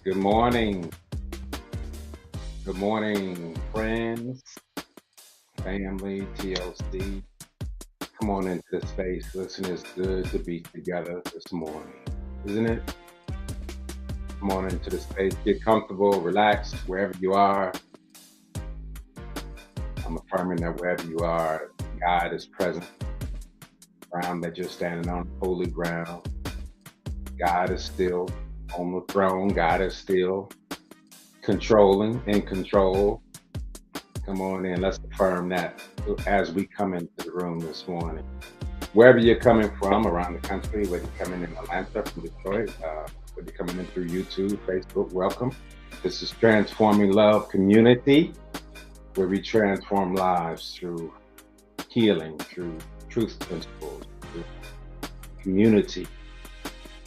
Good morning. Good morning, friends, family, TLC. Come on into the space. Listen, it's good to be together this morning, isn't it? Come on into the space. Get comfortable, relax wherever you are. I'm affirming that wherever you are, God is present. Ground that you're standing on, holy ground. God is still on the throne. God is still controlling, in control. Come on in. Let's affirm that as we come into the room this morning. Wherever you're coming from around the country, whether you're coming in Atlanta, from Detroit, whether you're coming in through YouTube, Facebook, welcome. This is Transforming Love Community, where we transform lives through healing, through truth principles, through community,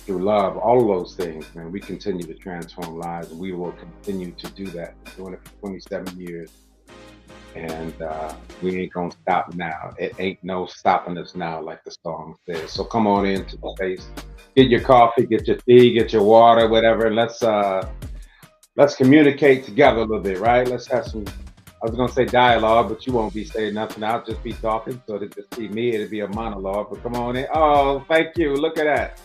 through love, all of those things, man. We continue to transform lives, and we will continue to do that. We're doing it for 27 years. And we ain't gonna stop now. It ain't no stopping us now, like the song says. So come on into the space, get your coffee, get your tea, get your water, whatever. And let's communicate together a little bit, right? Let's have some. I was gonna say dialogue, but you won't be saying nothing. I'll just be talking. So to just be me, it'll be a monologue. But come on in. Oh, thank you. Look at that.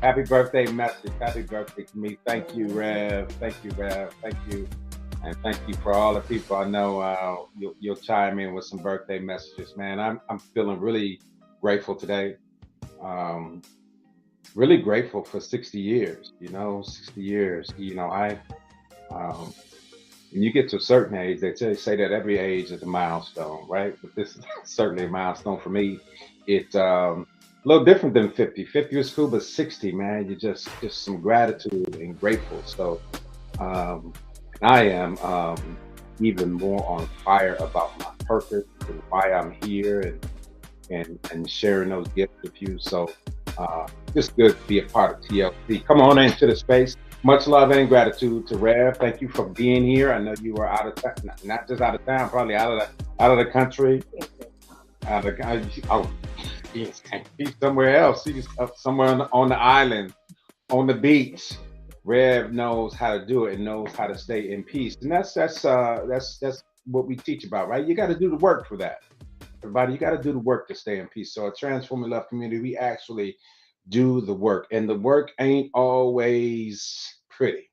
Happy birthday message. Happy birthday to me. Thank you, Rev. Thank you, Rev. Thank you. And thank you for all the people I know. You'll chime in with some birthday messages, man. I'm feeling really grateful today. Um, really grateful for 60 years. 60 years. Um, when you get to a certain age, say that every age is a milestone, right? But this is certainly a milestone for me. It's a little different than 50. 50 was cool, but 60, man, you just some gratitude and grateful. So um, I am even more on fire about my purpose and why I'm here and sharing those gifts with you. So just good to be a part of TLC. Come on into the space. Much love and gratitude to Rev. Thank you for being here. I know you were out of town, not just out of town, probably out of the country. Out of oh, he's somewhere else. He's up somewhere on the island, on the beach. Rev knows how to do it and knows how to stay in peace, and that's what we teach about, right? You got to do the work for that. Everybody, you got to do the work to stay in peace. So, a transforming love community, we actually do the work, and the work ain't always pretty.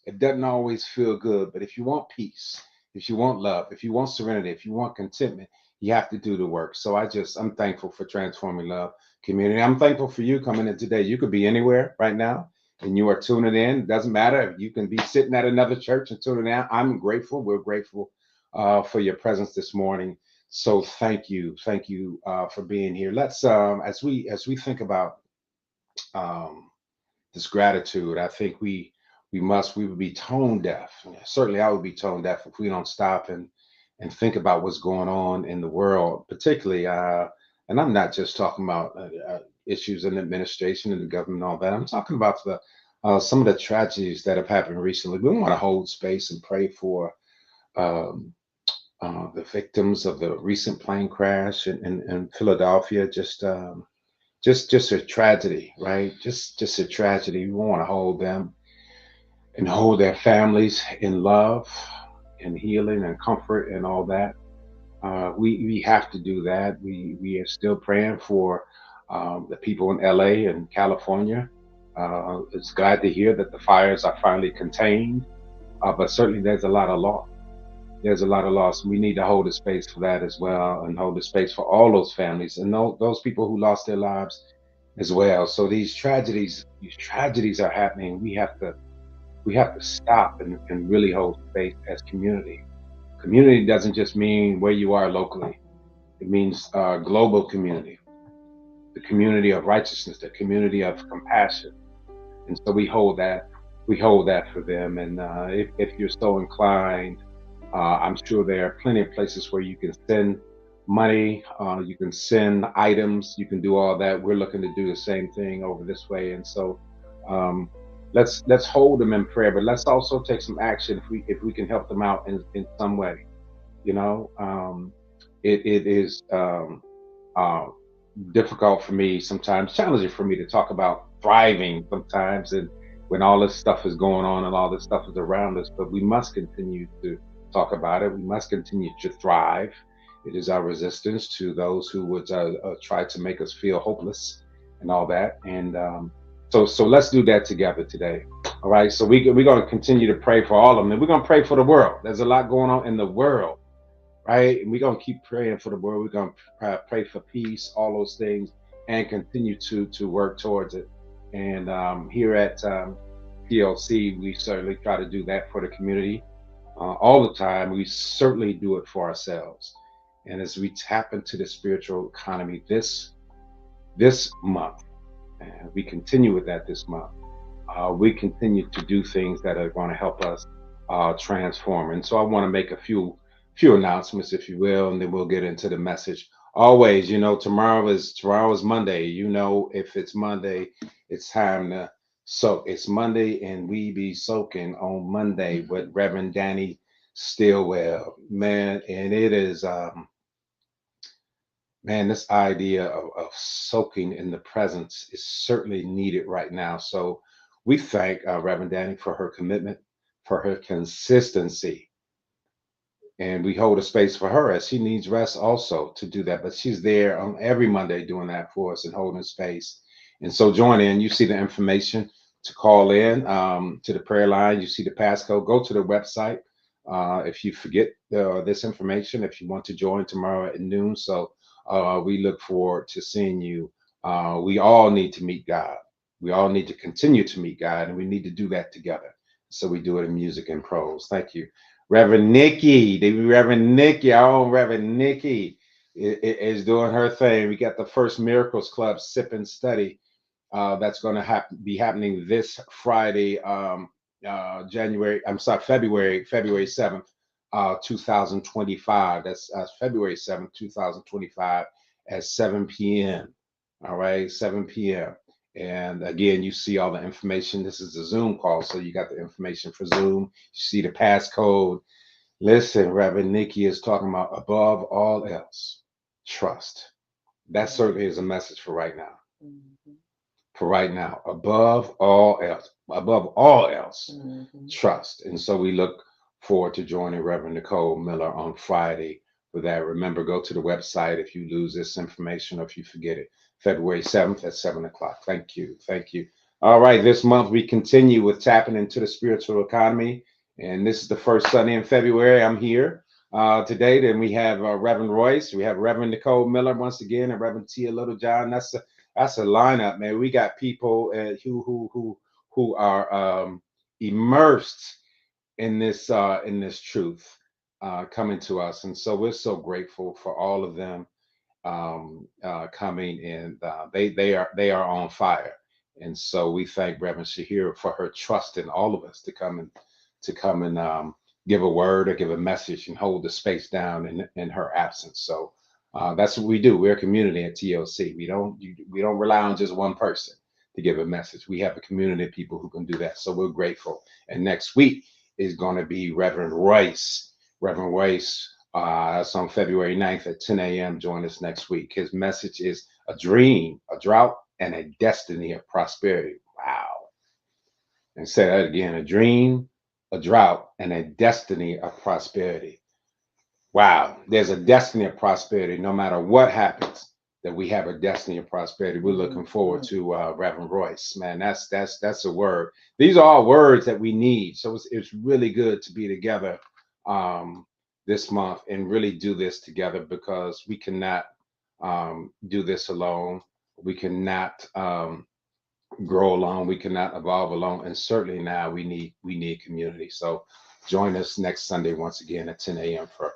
It doesn't always feel good, but if you want peace, if you want love, if you want serenity, if you want contentment, you have to do the work. So I'm thankful for transforming love community. I'm thankful for you coming in today. You could be anywhere right now and you are tuning in. It doesn't matter. You can be sitting at another church and tuning in. I'm grateful. We're grateful for your presence this morning. So thank you. Thank you for being here. Let's as we think about um, this gratitude. I think we would be tone deaf. Certainly, I would be tone deaf if we don't stop and think about what's going on in the world, particularly. And I'm not just talking about issues in administration and the government and all that. I'm talking about the some of the tragedies that have happened recently. We want to hold space and pray for um, the victims of the recent plane crash in Philadelphia. Just a tragedy, right? Just a tragedy. We want to hold them and hold their families in love and healing and comfort and all that. We have to do that. We are still praying for the people in LA and California. It's glad to hear that the fires are finally contained, but certainly there's a lot of loss. There's a lot of loss. We need to hold a space for that as well, and hold a space for all those families and those people who lost their lives as well. So these tragedies are happening. We have to stop and really hold space as community. Community doesn't just mean where you are locally. It means global community, the community of righteousness, the community of compassion. And so we hold that for them. And if you're so inclined, I'm sure there are plenty of places where you can send money, you can send items, you can do all that. We're looking to do the same thing over this way. And so um, let's hold them in prayer, but let's also take some action if we can help them out in some way. You know, it is uh, difficult for me sometimes, challenging for me to talk about thriving sometimes, when all this stuff is going on and all this stuff is around us, but we must continue to talk about it. We must continue to thrive. It is our resistance to those who would try to make us feel hopeless and all that. And so let's do that together today. All right. So we're going to continue to pray for all of them. And we're going to pray for the world. There's a lot going on in the world, right? And we're going to keep praying for the world. We're going to pray for peace, all those things, and continue to work towards it. And here at PLC, we certainly try to do that for the community all the time. We certainly do it for ourselves. And as we tap into the spiritual economy this month, and we continue with that this month, we continue to do things that are going to help us transform. And so I want to make a few announcements, if you will, and then we'll get into the message. Always, tomorrow is Monday. If it's Monday, it's time to soak. It's Monday, and we be soaking on Monday with Reverend Danny Stillwell, man. And it is man, this idea of soaking in the presence is certainly needed right now. So we thank Reverend Danny for her commitment, for her consistency, and we hold a space for her as she needs rest also to do that. But she's there on every Monday doing that for us and holding space. And so join in. You see the information to call in to the prayer line. You see the passcode. Go to the website if you forget this information. If you want to join tomorrow at noon, so we look forward to seeing you. We all need to meet God. We all need to continue to meet God, and we need to do that together. So we do it in music and prose. Thank you. Reverend Nikki, our own Reverend Nikki is doing her thing. We got the First Miracles Club Sip and Study that's going to be happening this Friday, February 7th, 2025. That's February 7th, 2025 at 7 p.m. All right, 7 p.m. And again, you see all the information. This is a Zoom call, so you got the information for Zoom. You see the passcode. Listen, Reverend Nikki is talking about above all else, trust. That certainly is a message for right now. For right now, above all else, trust. And so we look forward to joining Reverend Nicole Miller on Friday for that. Remember, go to the website if you lose this information or if you forget it. February 7th at 7 o'clock. Thank you. Thank you. All right, this month we continue with tapping into the spiritual economy. And this is the first Sunday in February. I'm here today. Then we have Reverend Royce. We have Reverend Nicole Miller once again, and Reverend Tia Littlejohn. That's a lineup, man. We got people who are immersed in this truth coming to us, and so we're so grateful for all of them coming in. They are on fire, and so we thank Reverend Shahira for her trust in all of us to come and give a word or give a message and hold the space down in her absence. So that's what we do. We're a community at TLC. We don't rely on just one person to give a message. We have a community of people who can do that. So we're grateful. And next week is going to be Reverend Royce. Reverend Royce, that's on February 9th at 10 a.m. Join us next week. His message is a dream, a drought, and a destiny of prosperity. Wow. And say that again, a dream, a drought, and a destiny of prosperity. Wow, there's a destiny of prosperity no matter what happens, that we have a destiny of prosperity. We're looking forward to Reverend Royce. Man, that's a word. These are all words that we need. So it's really good to be together this month and really do this together, because we cannot do this alone. We cannot grow alone. We cannot evolve alone. And certainly now we need community. So join us next Sunday once again at 10 a.m. for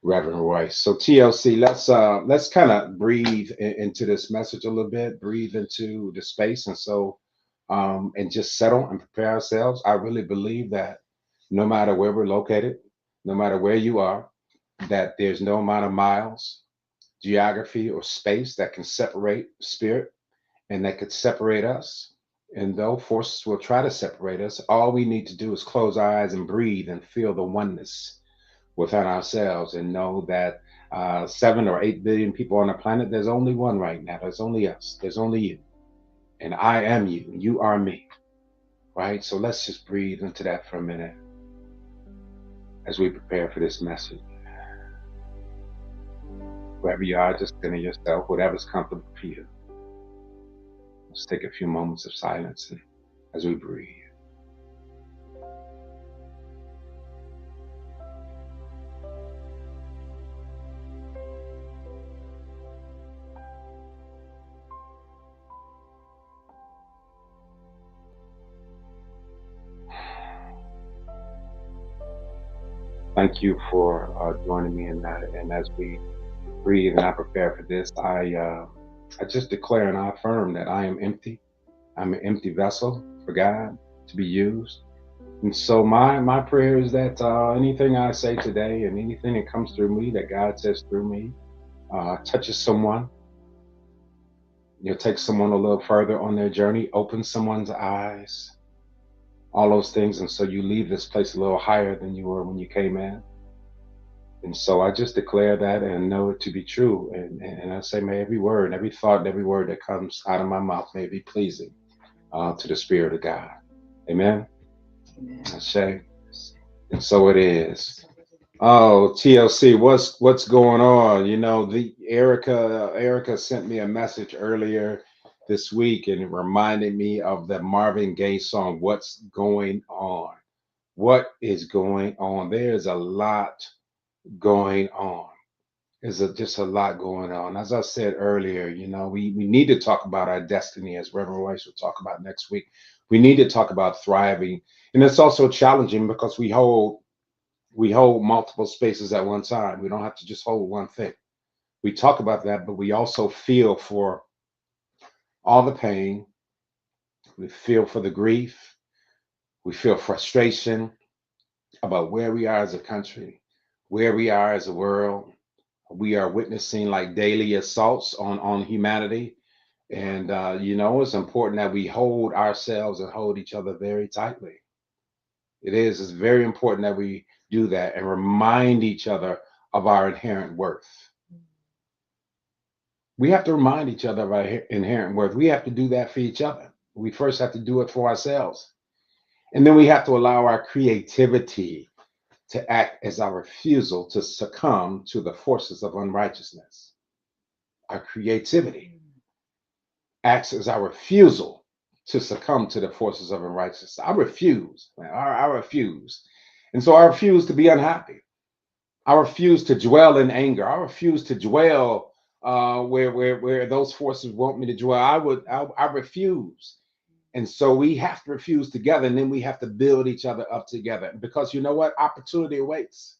Reverend Royce. So TLC, let's kind of breathe into this message a little bit, breathe into the space, and so and just settle and prepare ourselves. I really believe that no matter where we're located, no matter where you are, that there's no amount of miles, geography, or space that can separate spirit and that could separate us. And though forces will try to separate us, all we need to do is close our eyes and breathe and feel the oneness within ourselves and know that 7 or 8 billion people on the planet, there's only one right now. There's only us. There's only you. And I am you. You are me. right? So let's just breathe into that for a minute as we prepare for this message. Wherever you are, just center yourself, whatever's comfortable for you. Let's take a few moments of silence and as we breathe. Thank you for joining me in that. And as we breathe and I prepare for this, I just declare and I affirm that I am empty. I'm an empty vessel for God to be used. And so my prayer is that anything I say today and anything that comes through me, that God says through me, touches someone. You'll take someone a little further on their journey, open someone's eyes, all those things. And so you leave this place a little higher than you were when you came in. And so I just declare that and know it to be true. And I say, may every word, every thought, and every word that comes out of my mouth may be pleasing to the Spirit of God. Amen. I say, and so it is. Oh, TLC, what's going on? You know, the Erica sent me a message earlier this week and it reminded me of the Marvin Gaye song, What's Going On? What is going on? There's a lot going on. Just a lot going on. As I said earlier, you know, we need to talk about our destiny, as Reverend Royce will talk about next week. We need to talk about thriving. And it's also challenging because we hold multiple spaces at one time. We don't have to just hold one thing. We talk about that, but we also feel for all the pain. We feel for the grief. We feel frustration about where we are as a country, where we are as a world. We are witnessing like daily assaults on humanity. And, you know, it's important that we hold ourselves and hold each other very tightly. It is. It's very important that we do that and remind each other of our inherent worth. We have to remind each other of our inherent worth. We have to do that for each other. We first have to do it for ourselves. And then we have to allow our creativity to act as our refusal to succumb to the forces of unrighteousness. Our creativity acts as our refusal to succumb to the forces of unrighteousness. I refuse, man. I refuse. And so I refuse to be unhappy. I refuse to dwell in anger. I refuse to dwell where those forces want me to dwell. I refuse. And so we have to refuse together, and then we have to build each other up together. Because you know what? Opportunity awaits.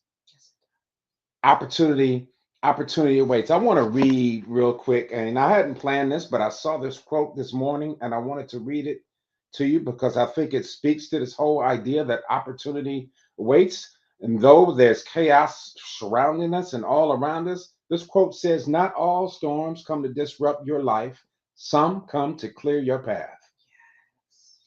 Opportunity, opportunity awaits. I want to read real quick, and I hadn't planned this, but I saw this quote this morning, and I wanted to read it to you because I think it speaks to this whole idea that opportunity awaits. And though there's chaos surrounding us and all around us, this quote says, "Not all storms come to disrupt your life, some come to clear your path."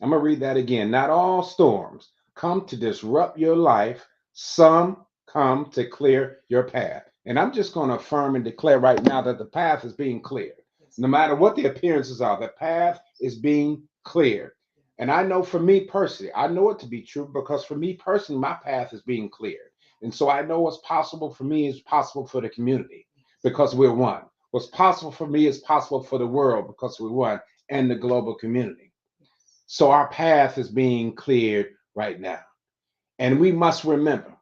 I'm going to read that again. Not all storms come to disrupt your life, some come to clear your path. And I'm just going to affirm and declare right now that the path is being cleared. No matter what the appearances are, the path is being cleared. And I know for me personally, I know it to be true because for me personally, my path is being cleared. And so I know what's possible for me is possible for the community because we're one. What's possible for me is possible for the world because we're one and the global community. So our path is being cleared right now. And we must remember,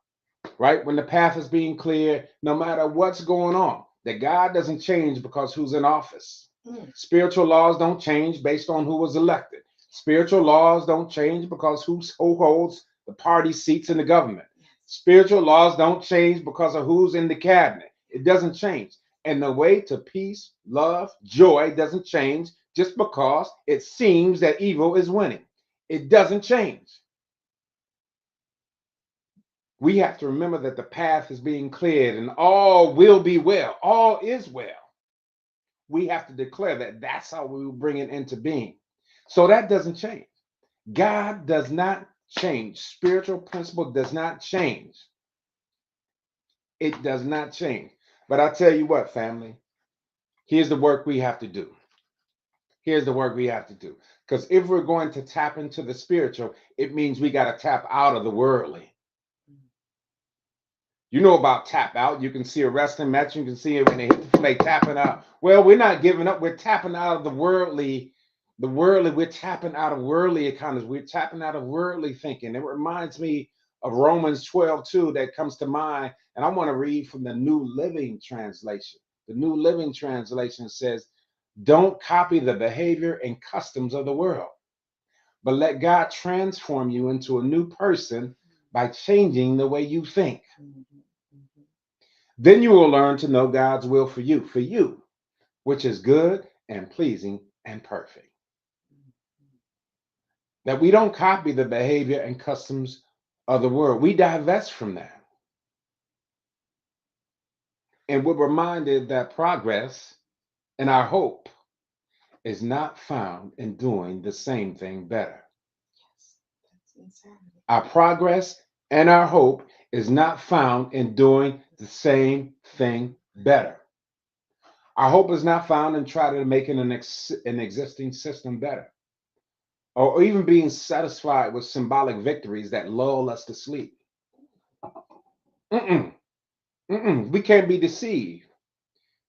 right, when the path is being cleared, no matter what's going on, that God doesn't change because who's in office. Spiritual laws don't change based on who was elected. Spiritual laws don't change because who holds the party seats in the government. Spiritual laws don't change because of who's in the cabinet. It doesn't change. And the way to peace, love, joy doesn't change just because it seems that evil is winning. It doesn't change. We have to remember that the path is being cleared and all will be well. All is well. We have to declare that that's how we will bring it into being. So that doesn't change. God does not change. Spiritual principle does not change. It does not change. But I tell you what, family, here's the work we have to do. Here's the work we have to do. Because if we're going to tap into the spiritual, it means we got to tap out of the worldly. You know about tap out. You can see a wrestling match. You can see it when they hit the play tapping out. Well, we're not giving up. We're tapping out of the worldly. The worldly. We're tapping out of worldly economies. We're tapping out of worldly thinking. It reminds me of Romans 12:2 that comes to mind. And I want to read from the New Living Translation. The New Living Translation says, "Don't copy the behavior and customs of the world, but let God transform you into a new person by changing the way you think. Then you will learn to know God's will for you, which is good and pleasing and perfect." That we don't copy the behavior and customs of the world. We divest from that. And we're reminded that progress and our hope is not found in doing the same thing better. Yes, that's insanity. Our progress and our hope is not found in doing the same thing better. Our hope is not found in trying to make an existing system better, or even being satisfied with symbolic victories that lull us to sleep. Mm-mm, mm-mm. We can't be deceived.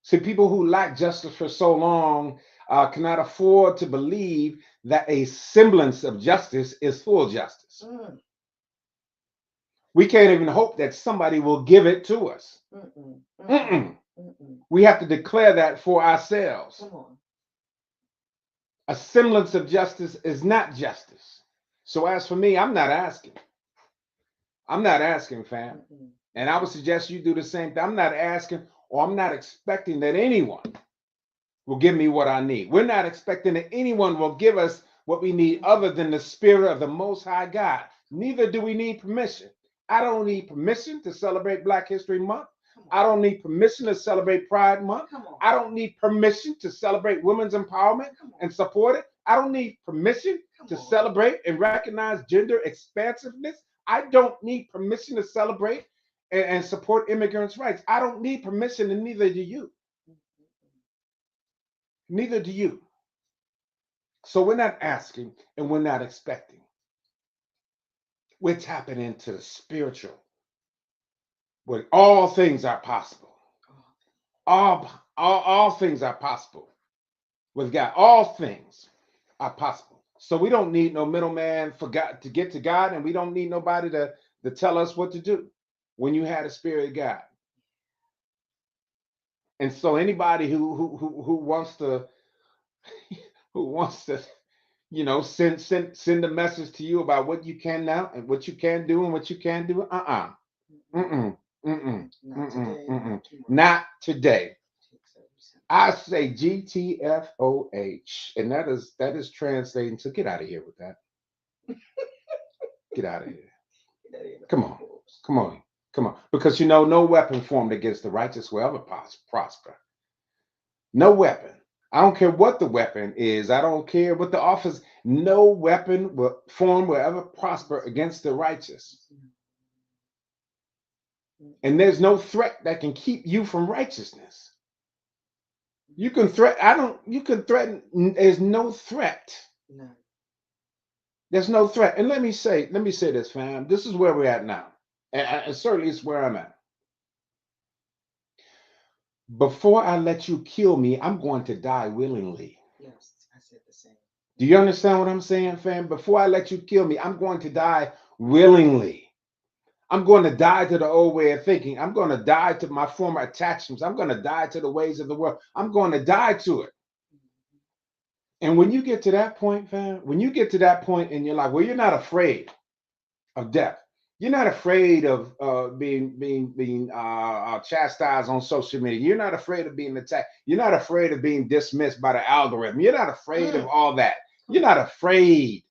See, people who lack justice for so long cannot afford to believe that a semblance of justice is full justice. We can't even hope that somebody will give it to us. Mm-mm. We have to declare that for ourselves. Come on. A semblance of justice is not justice. So as for me, I'm not asking. I'm not asking, fam. And I would suggest you do the same thing. I'm not asking, or I'm not expecting that anyone will give me what I need. We're not expecting that anyone will give us what we need other than the Spirit of the Most High God. Neither do we need permission. I don't need permission to celebrate Black History Month. I don't need permission to celebrate Pride Month. I don't need permission to celebrate women's empowerment and support it. I don't need permission to celebrate and recognize gender expansiveness. I don't need permission to celebrate and support immigrants' rights. I don't need permission, and neither do you. Neither do you. So we're not asking and we're not expecting. We're tapping into the spiritual, where all things are possible. All things are possible with God. All things are possible. So we don't need no middleman for God to get to God, and we don't need nobody to tell us what to do when you had a spirit of God. And so anybody who wants to who wants to send a message to you about what you can now and what you can do and what you can do. Mm-mm. Mm-mm. Not Mm-mm. today. Mm-mm. Not today. I say GTFOH, and that is translating to get out of here with that. Get out of here. Come on. Come on. Come on. Because no weapon formed against the righteous will ever prosper. No weapon. I don't care what the weapon is. I don't care what the office. No weapon will ever prosper against the righteous. And there's no threat that can keep you from righteousness. You can threaten. There's no threat. No. There's no threat. And let me say this, fam. This is where we're at now. And certainly it's where I'm at. Before I let you kill me, I'm going to die willingly. Yes, I said the same. Do you understand what I'm saying, fam? Before I let you kill me, I'm going to die willingly. I'm going to die to the old way of thinking. I'm going to die to my former attachments. I'm going to die to the ways of the world. I'm going to die to it. And when you get to that point, fam, when you get to that point in your life where you're not afraid of death, you're not afraid of being chastised on social media. You're not afraid of being attacked. You're not afraid of being dismissed by the algorithm. You're not afraid of all that. You're not afraid.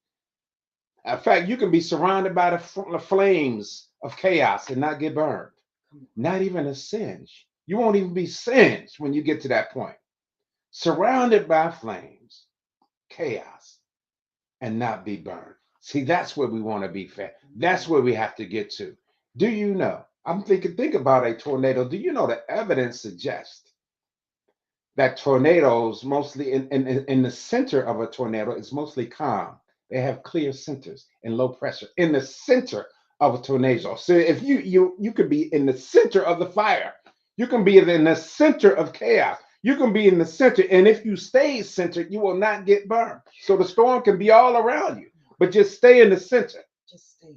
In fact, you can be surrounded by the flames of chaos and not get burned. Not even a singe. You won't even be singed when you get to that point. Surrounded by flames, chaos, and not be burned. See, that's where we want to be, fam. That's where we have to get to. Do you know? Think about a tornado. Do you know the evidence suggests that tornadoes mostly in the center of a tornado is mostly calm. They have clear centers and low pressure in the center of a tornado. So if you could be in the center of the fire, you can be in the center of chaos. You can be in the center, and if you stay centered, you will not get burned. So the storm can be all around you, but just stay in the center. Just stay.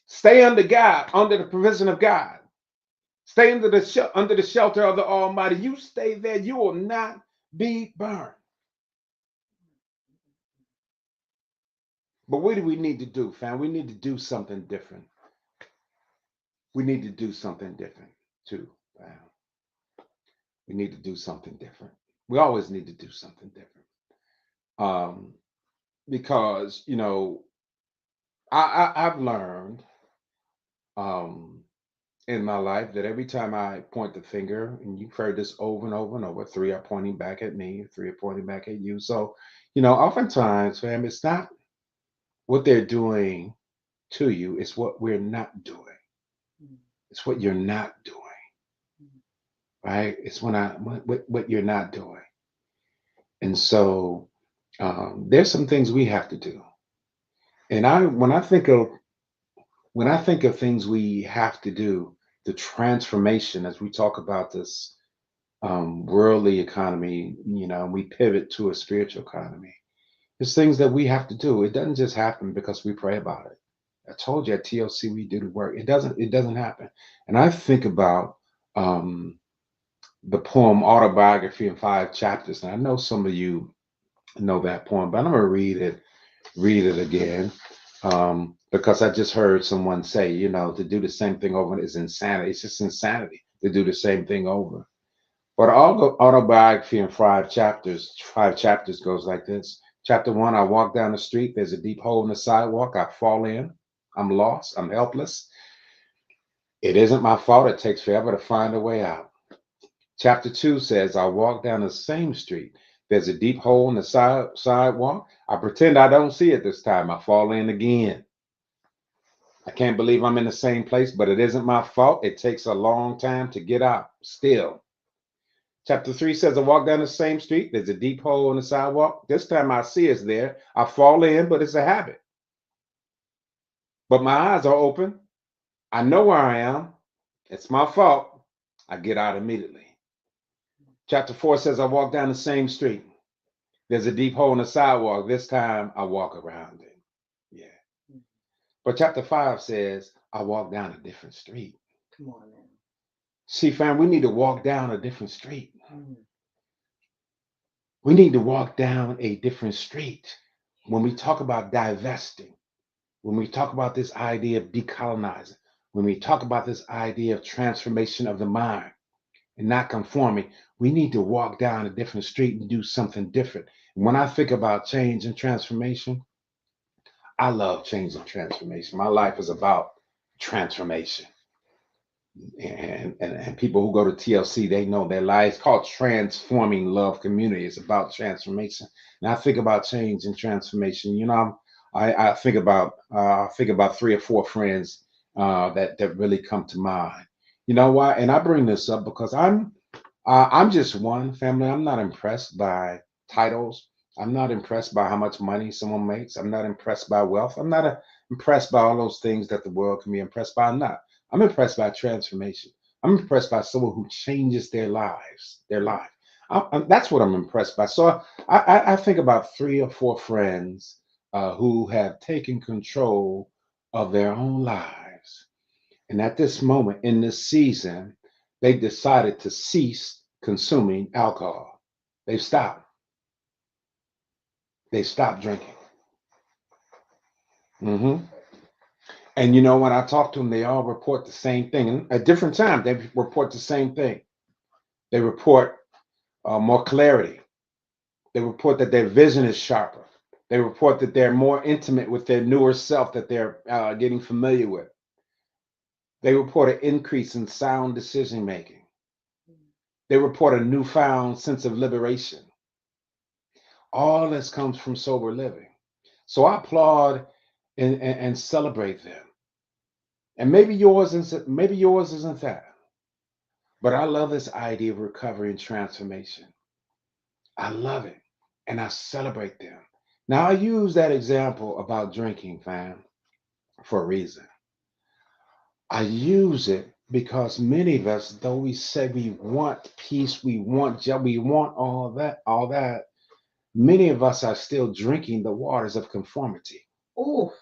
Stay under God, under the provision of God. Stay under the shelter of the Almighty. You stay there, you will not be burned. But what do we need to do, fam? We need to do something different. We need to do something different too, fam. We need to do something different. We always need to do something different. Um, because I've learned um, in my life that every time I point the finger, and you've heard this over and over and over, three are pointing back at me, three are pointing back at you. So, oftentimes, fam, it's not what they're doing to you, it's what we're not doing. Mm, It's what you're not doing, mm, right? It's what you're not doing. And so there's some things we have to do. And when I think of things we have to do, the transformation as we talk about this worldly economy, we pivot to a spiritual economy. There's things that we have to do. It doesn't just happen because we pray about it. I told you at TLC we do the work. It doesn't happen. And I think about um, the poem Autobiography in Five Chapters. And I know some of you know that poem, but I'm gonna read it again. Because I just heard someone say, to do the same thing over is insanity. It's just insanity to do the same thing over. But autobiography in five chapters goes like this. Chapter one, I walk down the street. There's a deep hole in the sidewalk. I fall in. I'm lost. I'm helpless. It isn't my fault. It takes forever to find a way out. Chapter two says, I walk down the same street. There's a deep hole in the sidewalk. I pretend I don't see it this time. I fall in again. I can't believe I'm in the same place, but it isn't my fault. It takes a long time to get out still. Chapter 3 says, I walk down the same street. There's a deep hole in the sidewalk. This time I see it's there. I fall in, but it's a habit. But my eyes are open. I know where I am. It's my fault. I get out immediately. Chapter 4 says, I walk down the same street. There's a deep hole in the sidewalk. This time I walk around it. Yeah. mm. But chapter 5 says, I walk down a different street. Come on now. See, fam, we need to walk down a different street. Mm, We need to walk down a different street. When we talk about divesting, when we talk about this idea of decolonizing, when we talk about this idea of transformation of the mind and not conforming, we need to walk down a different street and do something different. When I think about change and transformation, I love change and transformation. My life is about transformation. And people who go to TLC, they know their lives called Transforming Love Community. It's about transformation. And I think about change and transformation. I think about three or four friends that really come to mind. You know why? And I bring this up because I'm just one family. I'm not impressed by titles. I'm not impressed by how much money someone makes. I'm not impressed by wealth. I'm not impressed by all those things that the world can be impressed by. I'm not. I'm impressed by transformation. I'm impressed by someone who changes their life. That's what I'm impressed by. So I think about three or four friends who have taken control of their own lives. And at this moment in this season, they decided to cease consuming alcohol. They've stopped. They stopped drinking. Hmm. And when I talk to them, they all report the same thing. And at different times, they report the same thing. They report more clarity. They report that their vision is sharper. They report that they're more intimate with their newer self that they're getting familiar with. They report an increase in sound decision making. mm, They report a newfound sense of liberation. All this comes from sober living. So I applaud and celebrate them. And maybe yours isn't that. But I love this idea of recovery and transformation. I love it. And I celebrate them. Now, I use that example about drinking, fam, for a reason. I use it because many of us, though we say we want peace, we want joy, we want all that, many of us are still drinking the waters of conformity. Oh,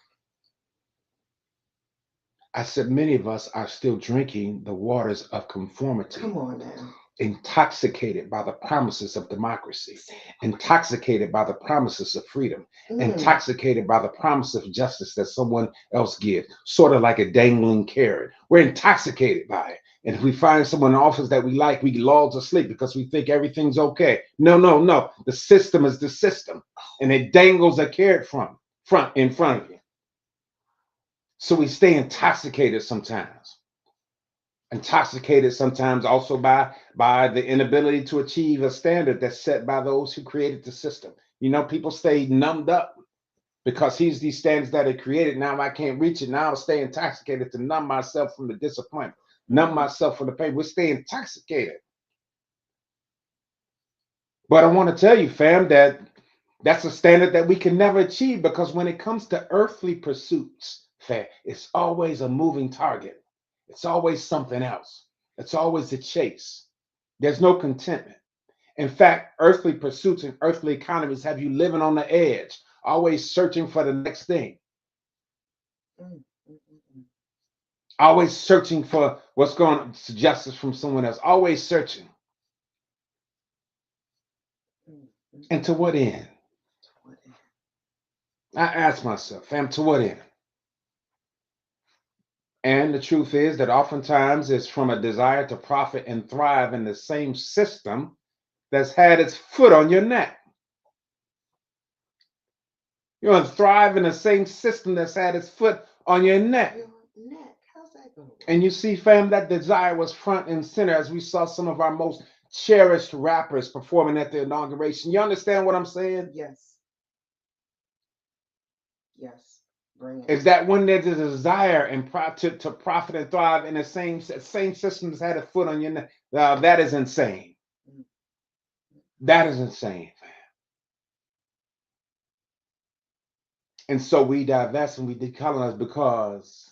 I said many of us are still drinking the waters of conformity, come on now. intoxicated by the promises of democracy, Say it. intoxicated by the promises of freedom, Mm. intoxicated by the promise of justice that someone else gives, sort of like a dangling carrot. We're intoxicated by it. And if we find someone in office that we like, we lull to sleep because we think everything's okay. No, no, no. The system is the system, and it dangles a carrot from front in front of you. So we stay intoxicated sometimes also by the inability to achieve a standard that's set by those who created the system. You know, people stay numbed up because he's these standards that are created. Now I can't reach it. Now I'll stay intoxicated to numb myself from the disappointment, numb Mm. myself from the pain. We're staying intoxicated. But I want to tell you, fam, that that's a standard that we can never achieve because when it comes to earthly pursuits, fam, it's always a moving target. It's always something else. It's always a chase. There's no contentment. In fact, earthly pursuits and earthly economies have you living on the edge, always searching for the next thing, Mm. Mm. Mm. always searching for what's going to justice from someone else, always searching. Mm. Mm. And to what end? What is- I ask myself, fam, to what end? And the truth is that oftentimes it's from a desire to profit and thrive in the same system that's had its foot on your neck. You want to thrive in the same system that's had its foot on your neck. Your neck. How's that gonna work? And you see, fam, that desire was front and center as we saw some of our most cherished rappers performing at the inauguration. You understand what I'm saying? Yes. Yes. Bring it. Is that when there's a desire and to profit and thrive in the same system that's had a foot on your neck? That is insane. Mm. That is insane, fam. And so we divest and we decolonize because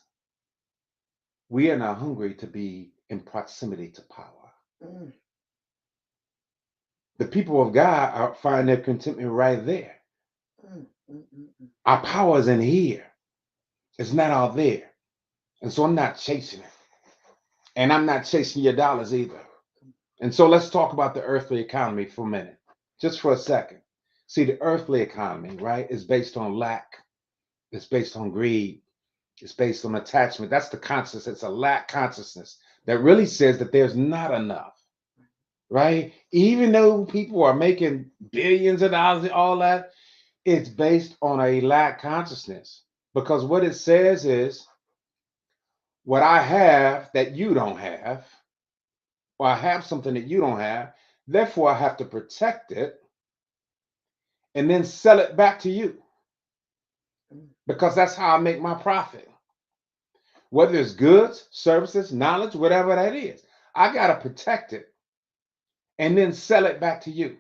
we are not hungry to be in proximity to power. Mm. The people of God find their contentment right there. Mm. Mm. Mm. Mm. Our power is in here. It's not out there. And so I'm not chasing it. And I'm not chasing your dollars either. And so let's talk about the earthly economy for a minute, just for a second. See, the earthly economy, right, is based on lack, it's based on greed, it's based on attachment. That's the consciousness. It's a lack consciousness that really says that there's not enough, right? Even though people are making billions of dollars and all that, it's based on a lack consciousness. Because what it says is, what I have that you don't have, or I have something that you don't have, therefore I have to protect it and then sell it back to you Mm. because that's how I make my profit. Whether it's goods, services, knowledge, whatever that is, I got to protect it and then sell it back to you.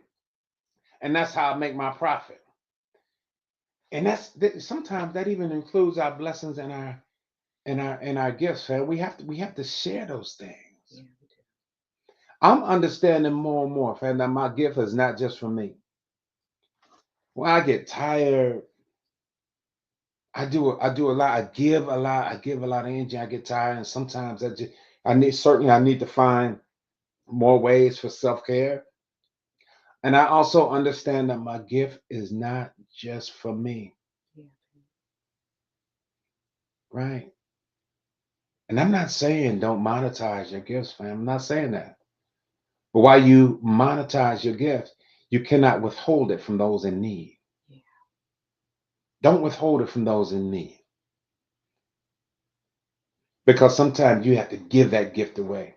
And that's how I make my profit. And sometimes that even includes our blessings and our gifts. Fam. We have to share those things. Yeah, we do. I'm understanding more and more, fam, that my gift is not just for me. When I get tired, I do a lot. I give a lot of energy. I get tired, and sometimes I need to find more ways for self care. And I also understand that my gift is not just for me, Yeah. right? And I'm not saying don't monetize your gifts, fam. I'm not saying that. But while you monetize your gifts, you cannot withhold it from those in need. Yeah. Don't withhold it from those in need because sometimes you have to give that gift away.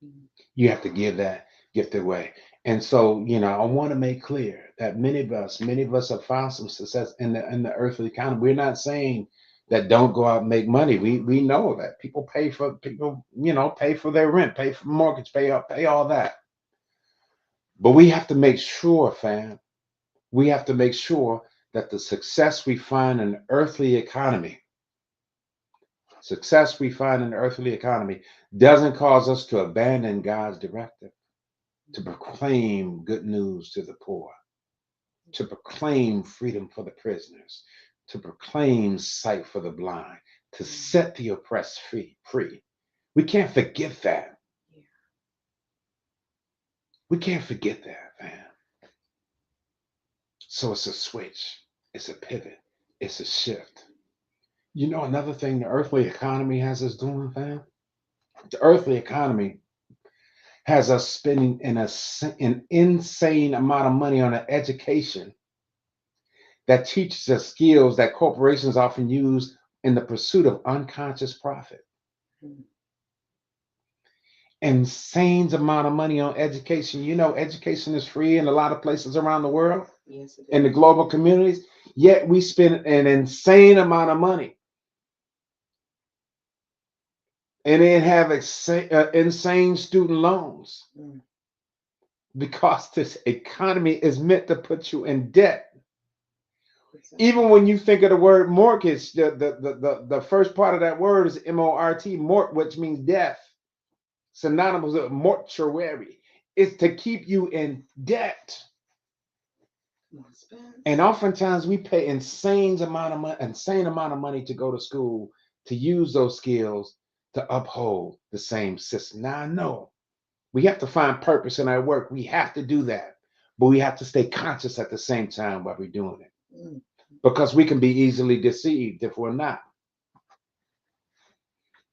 Mm. You have to give that gift away. And so, I want to make clear that many of us have found some success in the earthly economy. We're not saying that don't go out and make money. We know that people pay for their rent, pay for mortgage, pay all that. But we have to make sure, fam, we have to make sure that the success we find in the earthly economy doesn't cause us to abandon God's directive to proclaim good news to the poor, to proclaim freedom for the prisoners, to proclaim sight for the blind, to Mm. set the oppressed free. We can't forget that. Yeah. We can't forget that, man. So it's a switch, it's a pivot, it's a shift. You know, another thing the earthly economy has us doing, fam? The earthly economy has us spending an insane amount of money on an education that teaches us skills that corporations often use in the pursuit of unconscious profit. Mm. Insane amount of money on education. You know, education is free in a lot of places around the world, Yes, it in the is. global communities, yet we spend an insane amount of money and then have insane student loans Mm. because this economy is meant to put you in debt. Exactly. Even when you think of the word mortgage, the first part of that word is M-O-R-T, mort, which means death, synonymous with mortuary. It's to keep you in debt. Come on, And Spence. oftentimes we pay insane amount of money to go to school to use those skills to uphold the same system. Now I know we have to find purpose in our work. We have to do that. But we have to stay conscious at the same time while we're doing it. Mm. Because we can be easily deceived if we're not.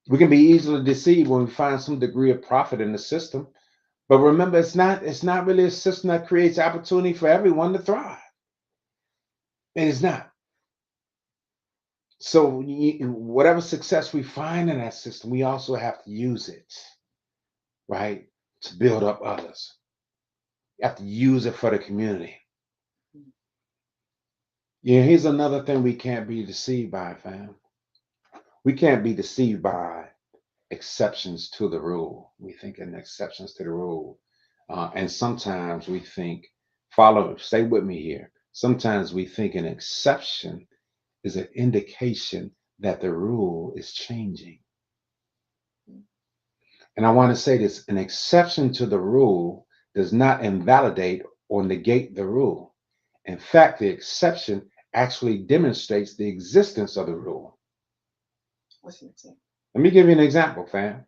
We can be easily deceived when we find some degree of profit in the system. But remember, it's not really a system that creates opportunity for everyone to thrive. It is not. So whatever success we find in that system, we also have to use it, right, to build up others. You have to use it for the community. Mm. Yeah, here's another thing we can't be deceived by, fam. We can't be deceived by exceptions to the rule. We think in exceptions to the rule. And sometimes we think, stay with me here. Sometimes we think an exception is an indication that the rule is changing. Mm. And I want to say this, an exception to the rule does not invalidate or negate the rule. In fact, the exception actually demonstrates the existence of the rule. What's an example? Let me give you an example, fam.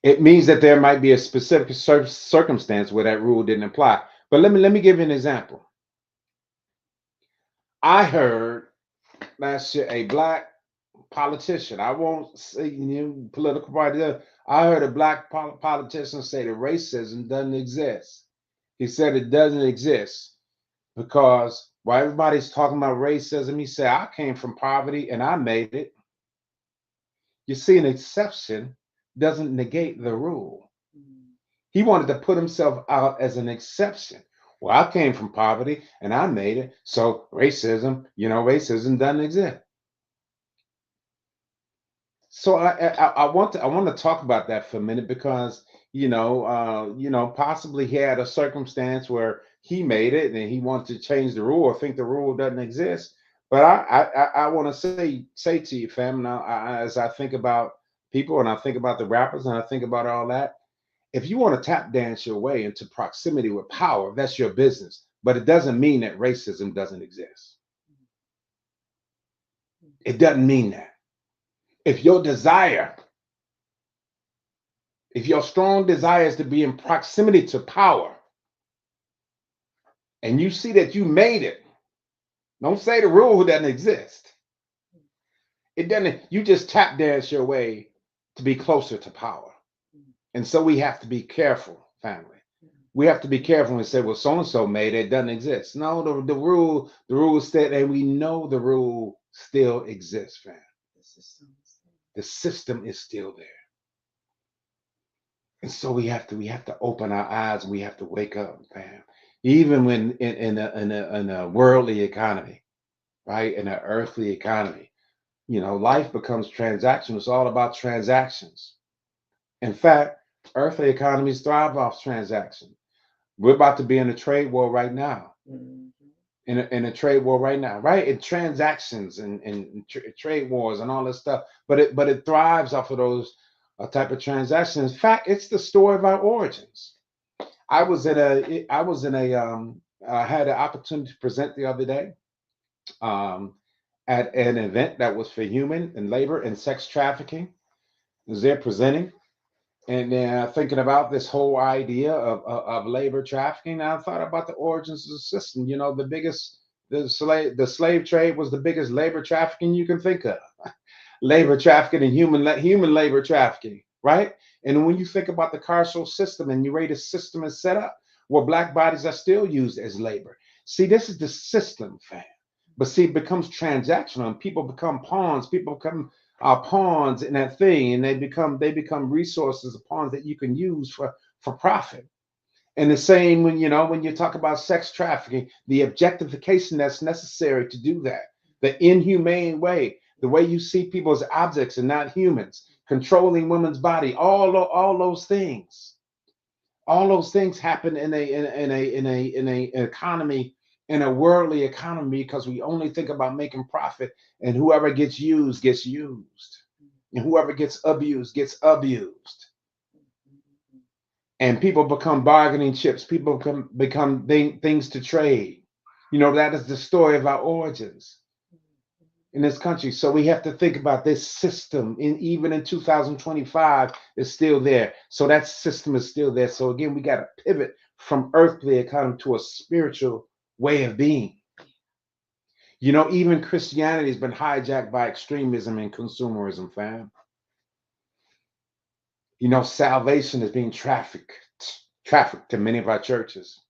It means that there might be a specific circumstance where that rule didn't apply. But let me give you an example. I heard last year a black politician. I won't say political party. I heard a black politician say that racism doesn't exist. He said it doesn't exist because while everybody's talking about racism, he said I came from poverty and I made it. You see, an exception doesn't negate the rule. Mm. He wanted to put himself out as an exception. Well, I came from poverty and I made it. So racism doesn't exist. So I want to talk about that for a minute because possibly he had a circumstance where he made it and he wanted to change the rule or think the rule doesn't exist. But I want to say to you, fam, now as I think about people and I think about the rappers and I think about all that, if you want to tap dance your way into proximity with power, that's your business. But it doesn't mean that racism doesn't exist. Mm. It doesn't mean that. If your desire, if your strong desire is to be in proximity to power, and you see that you made it, don't say the rule doesn't exist. It doesn't, you just tap dance your way to be closer to power. Mm. And so we have to be careful, family. Mm. We have to be careful and say, well, so and so made it, it doesn't exist. No, the rule is still, and we know the rule still exists, fam. The system is The system is still there. And so we have to open our eyes, we have to wake up, fam. Even when in a worldly economy, right? In an earthly economy, life becomes transactional. It's all about transactions. In fact, earthly economies thrive off transaction. We're about to be in a trade war right now. Mhm. In a trade war right now, right? In transactions and trade wars and all this stuff. But it thrives off of those type of transactions. In fact, it's the story of our origins. I had an opportunity to present the other day um, at an event that was for human and labor and sex trafficking. I was there presenting and thinking about this whole idea of labor trafficking. I thought about the origins of the system. You know, the slave trade was the biggest labor trafficking you can think of. Labor trafficking and human labor trafficking, right? And when you think about the carceral system and the way the system is set up, where black bodies are still used as labor. See, this is the system, fam. But see, it becomes transactional, and people become pawns. People become pawns in that thing, and they become resources, pawns that you can use for profit. And the same when you talk about sex trafficking, the objectification that's necessary to do that, the inhumane way, the way you see people as objects and not humans, controlling women's body, all those things happen in a economy, in a worldly economy, because we only think about making profit, and whoever gets used, and whoever gets abused, and people become bargaining chips. People become things to trade. That is the story of our origins in this country. So we have to think about this system, even in 2025, is still there. So that system is still there. So again, we got to pivot from earthly economy to a spiritual way of being. Even Christianity has been hijacked by extremism and consumerism, fam. Salvation is being trafficked to many of our churches.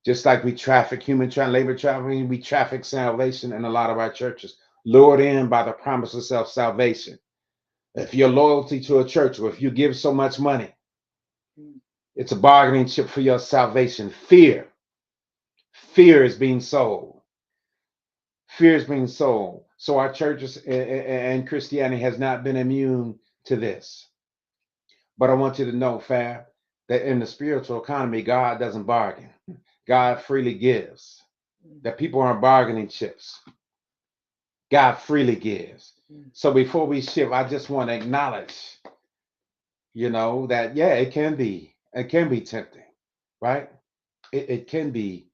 Just like we traffic labor trafficking, we traffic salvation in a lot of our churches, lured in by the promise of self-salvation. If you're loyalty to a church, or if you give so much money, it's a bargaining chip for your salvation. Fear is being sold. Fear is being sold. So our churches and Christianity has not been immune to this. But I want you to know, fam, that in the spiritual economy, God doesn't bargain. God freely gives. That people aren't bargaining chips. God freely gives. So before we shift, I just want to acknowledge, that yeah, it can be tempting, right? It can be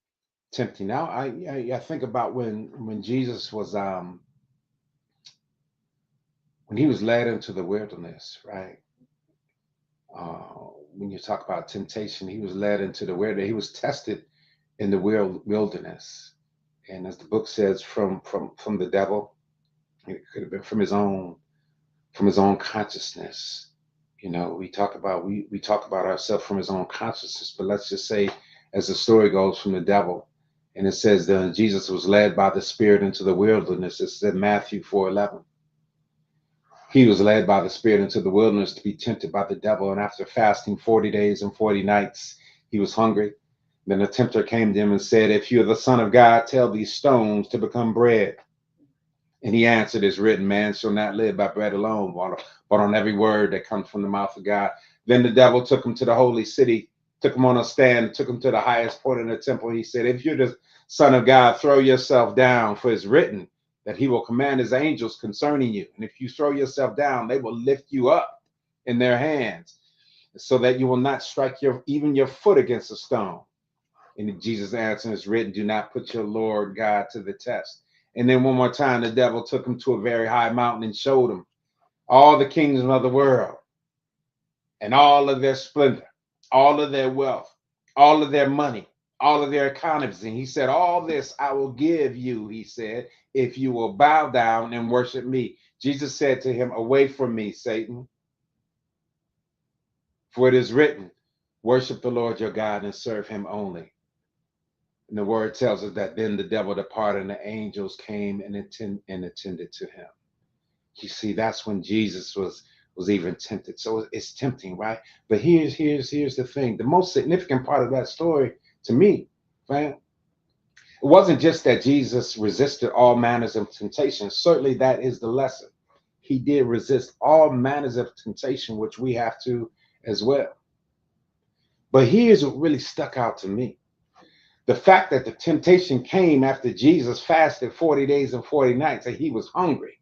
tempting. Now I think about when Jesus was when he was led into the wilderness, right? When you talk about temptation, he was led into the wilderness. He was tested in the wilderness, and as the book says, from the devil. It could have been from his own consciousness. We talk about ourselves from his own consciousness, but let's just say, as the story goes, from the devil. And it says that Jesus was led by the Spirit into the wilderness. It said Matthew 4:11. He was led by the Spirit into the wilderness to be tempted by the devil. And after fasting 40 days and 40 nights, he was hungry. Then the tempter came to him and said, "If you are the Son of God, tell these stones to become bread." And he answered, "It's written, man shall not live by bread alone, but on every word that comes from the mouth of God." Then the devil took him to the holy city, took him on a stand, took him to the highest point in the temple. He said, "If you're the Son of God, throw yourself down, for it's written that he will command his angels concerning you. And if you throw yourself down, they will lift you up in their hands, so that you will not strike even your foot against a stone." And Jesus answered, "It's written, do not put your Lord God to the test." And then one more time, the devil took him to a very high mountain and showed him all the kingdoms of the world and all of their splendor, all of their wealth, all of their money, all of their economies. And he said, "All this I will give you," he said, "if you will bow down and worship me." Jesus said to him, "Away from me, Satan, for it is written, worship the Lord your God and serve him only." And the word tells us that then the devil departed and the angels came and attended to him. You see, that's when Jesus was even tempted. So it's tempting, right? But here's the thing. The most significant part of that story to me, right? It wasn't just that Jesus resisted all manners of temptation. Certainly that is the lesson. He did resist all manners of temptation, which we have to as well. But here's what really stuck out to me: the fact that the temptation came after Jesus fasted 40 days and 40 nights, and he was hungry.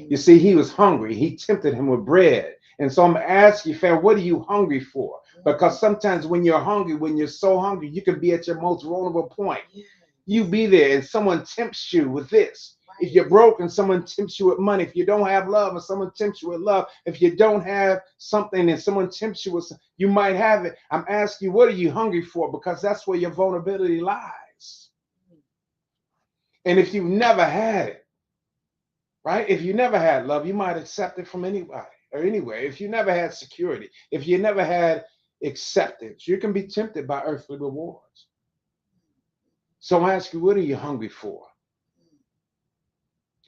You Mm, see, he was hungry. He tempted him with bread. And so I'm asking you, fam, what are you hungry for? mm, Because sometimes when you're hungry, when you're so hungry, you can be at your most vulnerable point. yes. You be there and someone tempts you with this. If Right. you're broke and someone tempts you with money, if you don't have love and someone tempts you with love, if you don't have something and someone tempts you with, you might have it. I'm asking you, what are you hungry for? Because that's where your vulnerability lies. Mm, And if you've never had it, right? If you never had love, you might accept it from anybody or anywhere. If you never had security, if you never had acceptance, you can be tempted by earthly rewards. So I ask you, what are you hungry for? mm,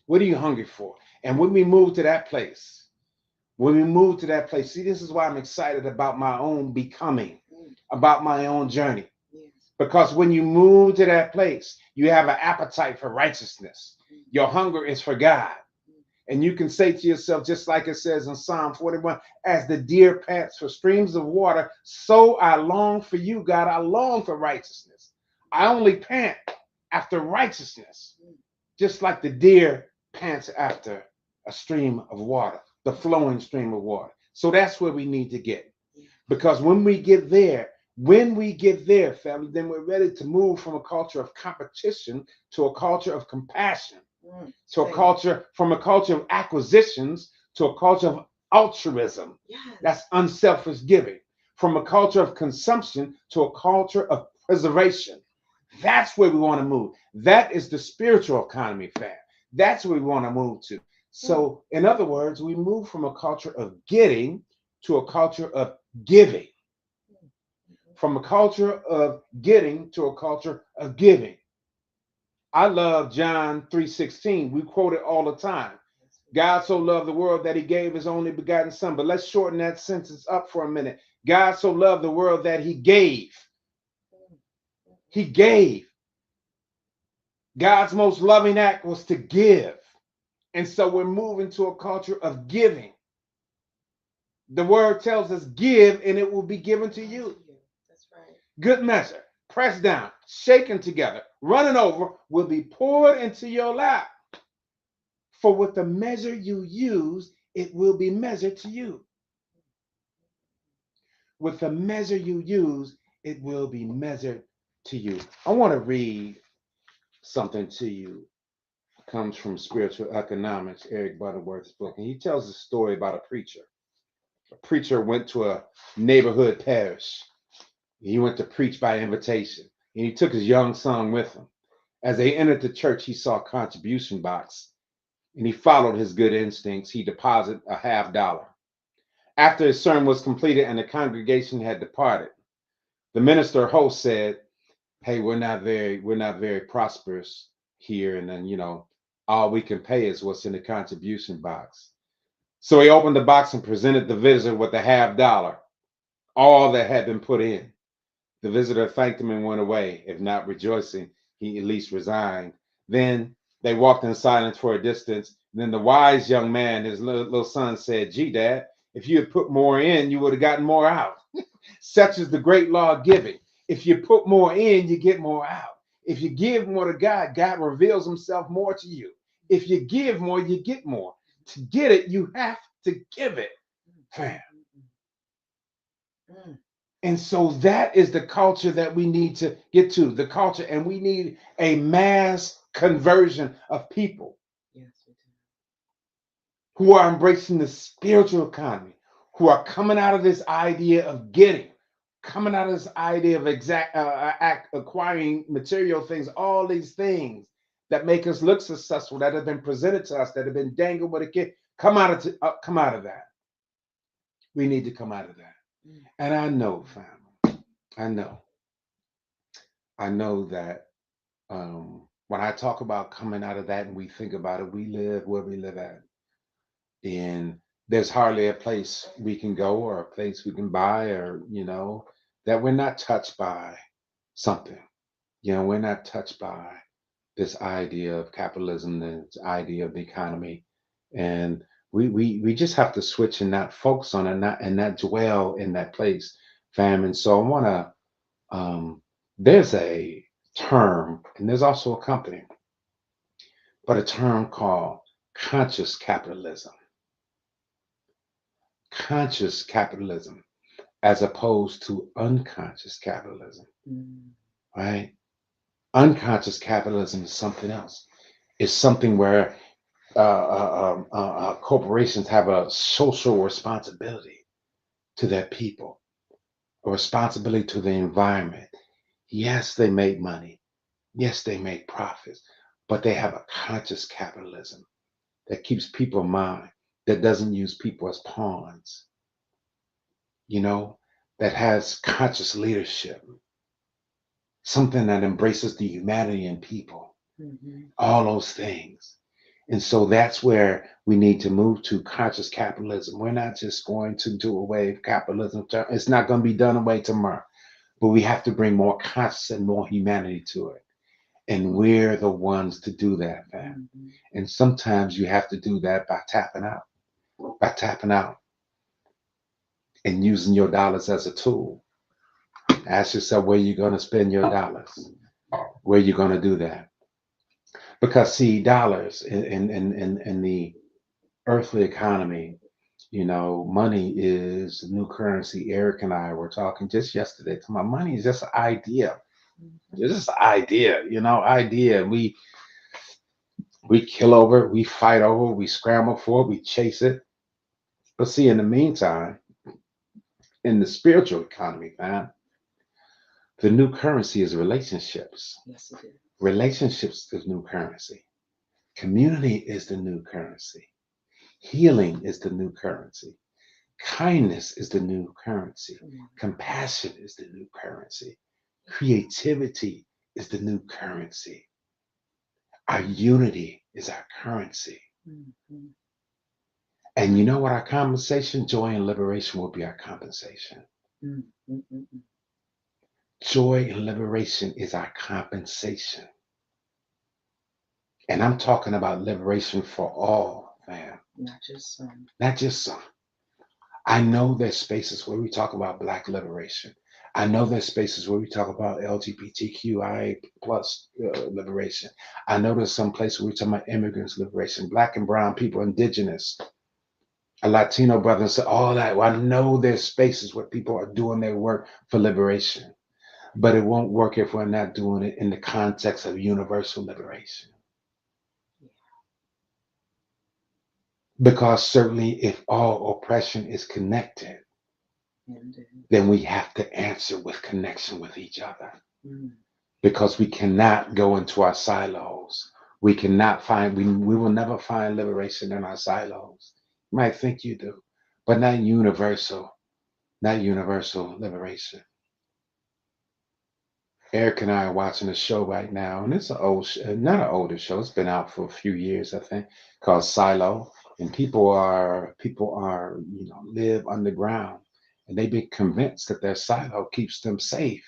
What are you hungry for? And when we move to that place, when we move to that place, see, this is why I'm excited about my own becoming, mm, about my own journey. yes. Because when you move to that place, you have an appetite for righteousness. Mm, Your hunger is for God. mm, And you can say to yourself, just like it says in Psalm 41, as the deer pants for streams of water, so I long for you, God. I long for righteousness. I only pant after righteousness, mm, just like the deer pants after a stream of water, the mm, flowing stream of water. So that's where we need to get. yes. Because when we get there, family, then we're ready to move from a culture of competition to a culture of compassion, to a Say it. culture from a culture of acquisitions to a culture of altruism. That's Yes. unselfish giving. From a culture of consumption to a culture of preservation. That's where we want to move. That is the spiritual economy, fam. That's where we want to move to. Mm, So, in other words, we move from a culture of getting to a culture of giving. mm, mm, From a culture of getting to a culture of giving. I love John 3:16. We quote it all the time. yes, we God so loved the world that he gave his only begotten son. But let's shorten that sentence up for a minute. God so loved the world that he gave. do. Mm, He gave. God's most loving act was to give. And so we're moving to a culture of giving. The word tells us give and it will be given to unto you. you. That's right. Good measure, pressed down, shaken together, running over, will be poured into your lap. For with the measure you use, it will be measured to you. With the measure you use, it will be measured to you. I want to read something to you. It comes from Spiritual Economics, Eric Butterworth's book. And he tells a story about a preacher. A preacher went to a neighborhood parish. He went to preach by invitation. And he took his young son with him. As they entered the church, he saw a contribution box and he followed his good instincts. He deposited a $50. After his sermon was completed and the congregation had departed, the minister host said, "Hey, we're not very prosperous here, and then all we can pay is what's in the contribution box." So he opened the box and presented the visitor with a $50, all that had been put in. The visitor thanked him and went away. If not rejoicing, he at least resigned. Then they walked in silence for a distance. Then the wise young man, his little son, said, "Gee, Dad, if you had put more in, you would have gotten more out." Such is the great law of giving. If you put more in, you get more out. If you give more to God, God reveals himself more to you. If you give more, you get more. To get it, you have to give it, Mm, fam. mm, mm, mm. And so that is the culture that we need to get to, the culture, and we need a mass conversion of people Yes, we do. who are embracing the spiritual economy, who are coming out of this idea of getting, coming out of this idea of acquiring material things, all these things that make us look successful, that have been presented to us, that have been dangled with a kid. Come out of that. We need to come out of that. Mm, And I mm, know, mm. family, I know, I know that when I talk about coming out of that and we think about it, we live where we live at. And there's hardly a place we can go or a place we can buy or, that we're not touched by something. We're not touched by this idea of capitalism, this idea of the economy. And we just have to switch and not focus on it, not dwell in that place. fam. And so I want to, there's a term, and there's also a company, but a term called conscious capitalism. Conscious capitalism, as opposed to unconscious capitalism, Mm. right? Unconscious capitalism is something else. It's something where corporations have a social responsibility to their people, a responsibility to the environment. Yes, they make money. Yes, they make profits, but they have a conscious capitalism that keeps people in mind, that doesn't use people as pawns, you know, that has conscious leadership, something that embraces the humanity in people, Mm-hmm. all those things. And so that's where we need to move to conscious capitalism. We're not just going to do away with capitalism. It's not going to be done away tomorrow, but we have to bring more conscious and more humanity to it. And we're the ones to do that, man. Mm-hmm. And sometimes you have to do that by tapping out and using your dollars as a tool. Ask yourself where you're going to spend your dollars, where you're going to do that. Because see, dollars in the earthly economy, money is the new currency. Eric and I were talking just yesterday. My money is just an idea. Mm-hmm. It's just an idea, idea. We kill over it, we fight over it, we scramble for it, we chase it. But see, in the meantime, in the spiritual economy, man, the new currency is relationships. Yes, it is. Relationships is new currency. Community is the new currency. Healing is the new currency. Kindness is the new currency. Come on. Compassion is the new currency. Creativity is the new currency. Our unity is our currency. Mm-hmm. And you know what our compensation? Joy and liberation will be our compensation. Mm-hmm. Joy and liberation is our compensation. And I'm talking about liberation for all, man, Not just some. not just some. I know there's spaces where we talk about Black liberation. I know there's spaces where we talk about LGBTQIA plus liberation. I know there's some places where we talk about immigrants liberation, Black and brown people, indigenous, a Latino brothers, all that. Well, I know there's spaces where people are doing their work for liberation, but it won't work if we're not doing it in the context of universal liberation. Yeah. Because certainly, if all oppression is connected, And then we have to answer with connection with each other. mm, Because we cannot go into our silos. We cannot find, we will never find liberation in our silos. You might think you do, but not universal liberation. Eric and I are watching a show right now, and it's an old, not an older show. It's been out for a few years, I think, called Silo. And people are, live underground, and they've been convinced that their silo keeps them safe.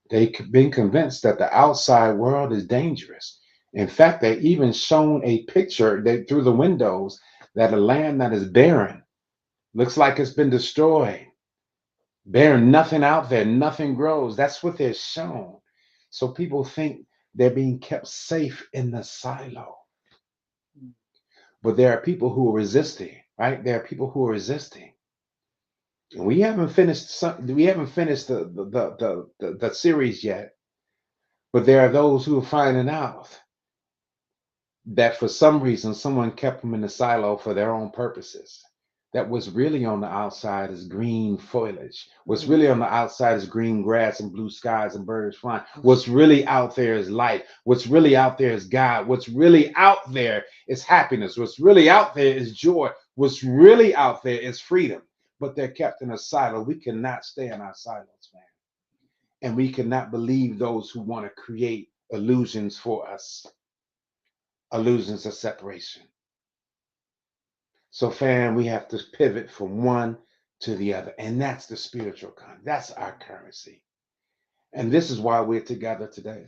They've been convinced that the outside world is dangerous. In fact, they even shown a picture that through the windows that a land that is barren looks like it's been destroyed. Barren, nothing out there, nothing grows. That's what they're shown. So people think they're being kept safe in the silo. mm, But there are people who are resisting, right? There are people who are resisting. And we haven't finished the series yet, but there are those who are finding out that for some reason someone kept them in the silo for their own purposes. That what's really on the outside is green foliage. What's mm, really on the outside is green grass and blue skies and birds flying. What's really out there is light. What's really out there is God. What's really out there is happiness. What's really out there is joy. What's really out there is freedom. But they're kept in a silo. We cannot stay in our silos, man. And we cannot believe those who want to create illusions for us, illusions of separation. So, fam, we have to pivot from one to the other. And that's the spiritual currency. That's our currency. And this is why we're together today.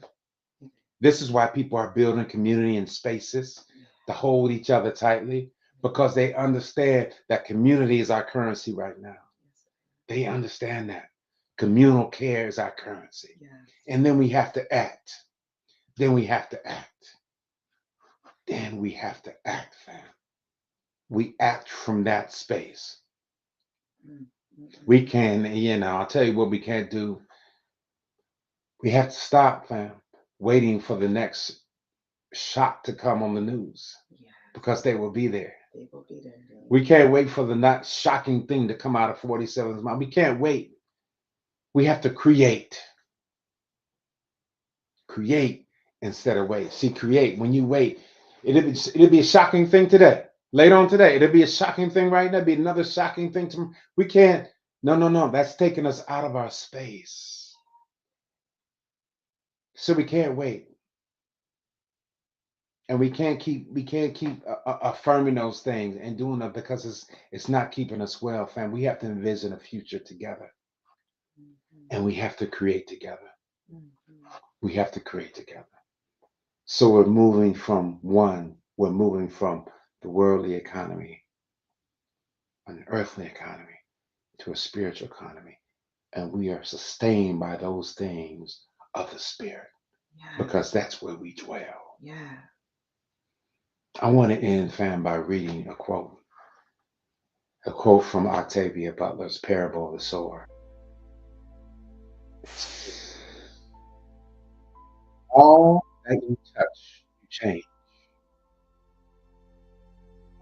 This is why people are building community and spaces yeah. to hold each other tightly, because they understand that community is our currency right now. Yes. They understand that. Communal care is our currency. Yes. And then we have to act. Then we have to act. Then we have to act, fam. We act from that space. Mm, mm, mm. We can, I'll tell you what we can't do. We have to stop, fam, waiting for the next shock to come on the news Yeah, because they will be there. they will be there. Really. We can't wait for the not shocking thing to come out of 47's mouth. We can't wait. We have to create. Create instead of wait. See, create. When you wait, it'll be a shocking thing today. Later on today, it'll be a shocking thing right now. It'll be another shocking thing tomorrow. We can't. No. That's taking us out of our space. So we can't wait. And we can't keep affirming those things and doing them because it's not keeping us well, fam. We have to envision a future together, and we have to create together. We have to create together. So we're moving from the worldly economy, an earthly economy, to a spiritual economy, and we are sustained by those things of the spirit because that's where we dwell. Yeah. I want to end, fam, by reading a quote from Octavia Butler's Parable of the Sower. All that you touch, you change.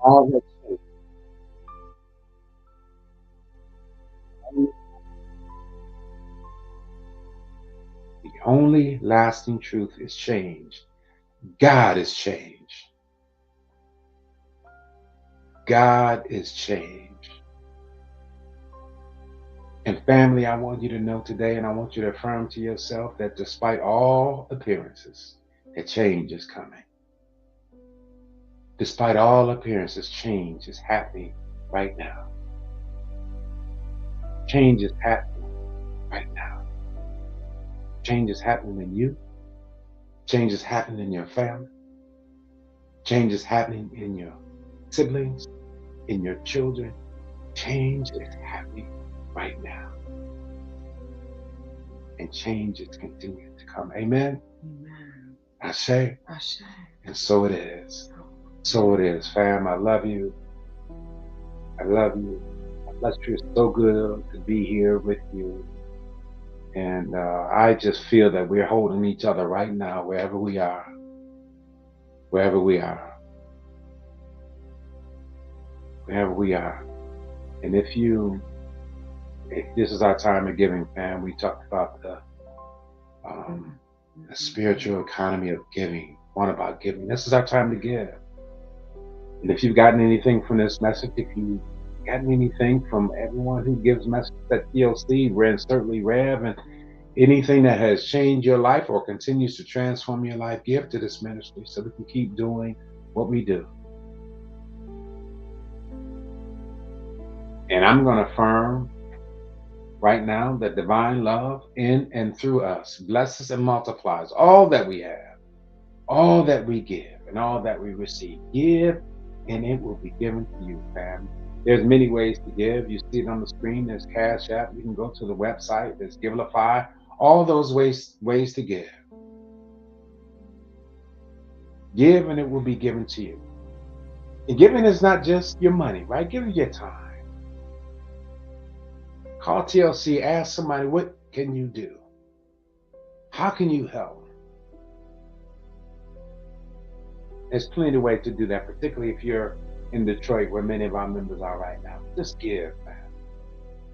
All that change. The only lasting truth is change. God is change. God is change. And family, I want you to know today, and I want you to affirm to yourself that despite all appearances, that change is coming. Despite all appearances, change is happening right now. Change is happening right now. Change is happening in you. Change is happening in your family. Change is happening in your siblings, in your children. Change is happening right now. And change is continuing to come. Amen? Amen. Ashe. Ashe. And so it is. So it is, fam. I love you. I love you. It's so good to be here with you. And I just feel that we're holding each other right now, wherever we are. Wherever we are. Wherever we are. And if this is our time of giving, fam. We talked about the spiritual economy of giving. One about giving. This is our time to give. And if you've gotten anything from this message, if you've gotten anything from everyone who gives messages at TLC, certainly Rev, and anything that has changed your life or continues to transform your life, give to this ministry so we can keep doing what we do. And I'm going to affirm right now that divine love in and through us blesses and multiplies all that we have, all that we give, and all that we receive. Give, and it will be given to you, fam. There's many ways to give. You see it on the screen. There's CashApp. You can go to the website. There's Givelify. All those ways to give. Give, and it will be given to you. And giving is not just your money, right? Give your time. Call TLC, ask somebody, what can you do? How can you help? There's plenty of ways to do that, particularly if you're in Detroit, where many of our members are right now. Just give, man.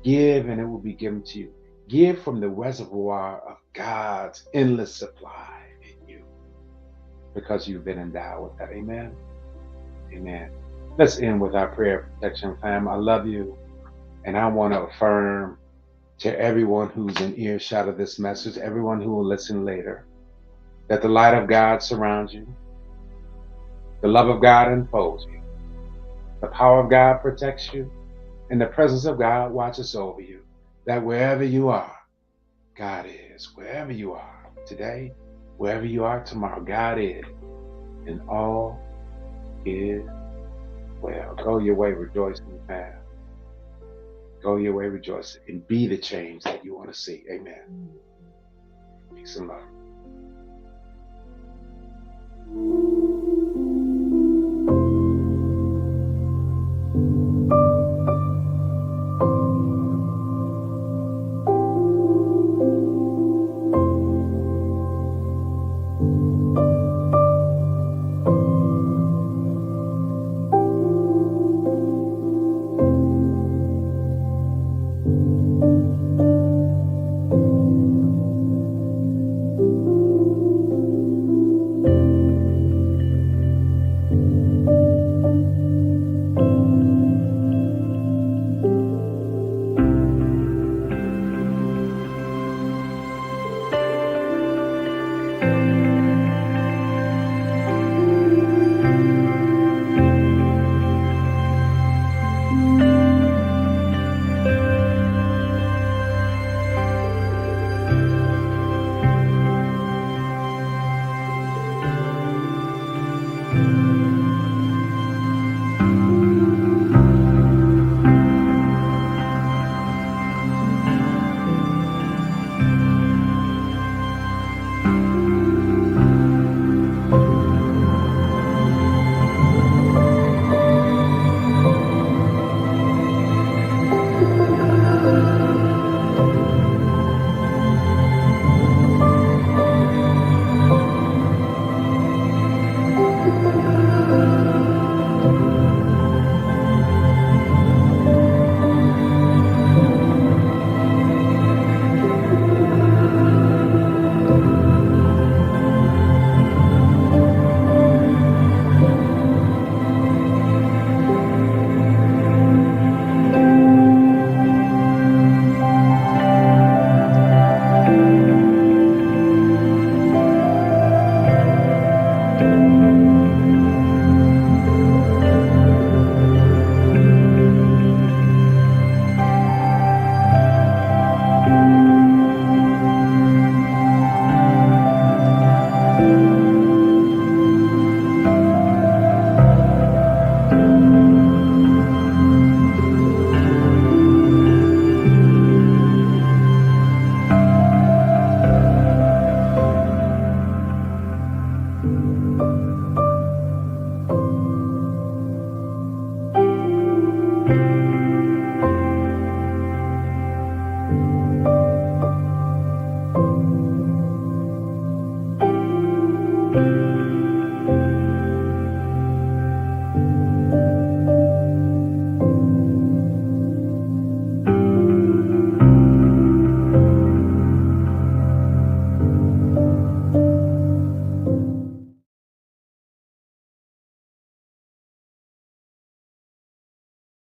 Give, and it will be given to you. Give from the reservoir of God's endless supply in you, because you've been endowed with that. Amen? Amen. Let's end with our prayer of protection, fam. I love you. And I want to affirm to everyone who's in earshot of this message, everyone who will listen later, that the light of God surrounds you, the love of God enfolds you, the power of God protects you, and the presence of God watches over you, that wherever you are, God is. Wherever you are today, wherever you are tomorrow, God is. And all is well. Go your way rejoicing, fam. Go your way rejoicing and be the change that you want to see. Amen. Mm. Peace and love.